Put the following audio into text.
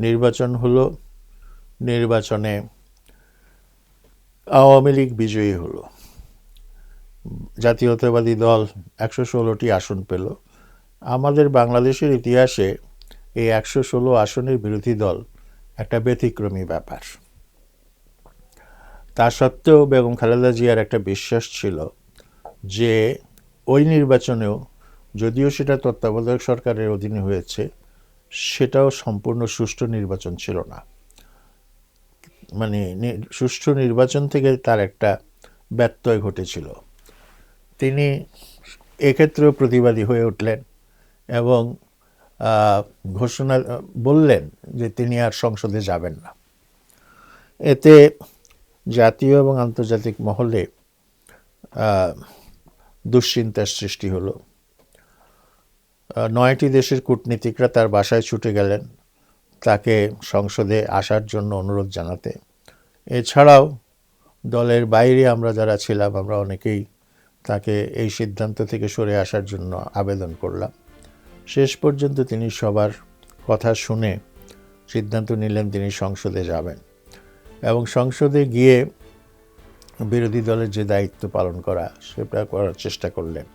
নির্বাচন হলো, নির্বাচনে আওয়ামী লীগ বিজয়ী হলো, জাতীয়তাবাদী দল 116টি আসন পেল। আমাদের বাংলাদেশের ইতিহাসে এই 116 আসনের বিরোধী দল একটা ব্যতিক্রমী ব্যাপার। তা সত্ত্বেও বেগম খালেদা জিয়ার একটা বিশ্বাস ছিল যে ওই নির্বাচনেও, যদিও সেটা তত্ত্বাবধায়ক সরকারের অধীনে হয়েছে, সেটাও সম্পূর্ণ সুষ্ঠু নির্বাচন ছিল না। মানে সুষ্ঠু নির্বাচন থেকে তার একটা ব্যত্যয় ঘটেছিল। তিনি এক্ষেত্রেও প্রতিবাদী হয়ে উঠলেন এবং ঘোষণা বললেন যে তিনি আর সংসদে যাবেন না। এতে জাতীয় এবং আন্তর্জাতিক মহলে দুশ্চিন্তার সৃষ্টি হলো। 9টি দেশের কূটনীতিকরা তার বাসায় ছুটে গেলেন তাকে সংসদে আসার জন্য অনুরোধ জানাতে। এছাড়াও দলের বাইরে আমরা যারা ছিলাম, আমরা অনেকেই তাকে এই সিদ্ধান্ত থেকে সরে আসার জন্য আবেদন করলাম। শেষ পর্যন্ত তিনি সবার কথা শুনে সিদ্ধান্ত নিলেন তিনি সংসদে যাবেন এবং সংসদে গিয়ে বিরোধী দলের যে দায়িত্ব পালন করা সেটা করার চেষ্টা করলেন।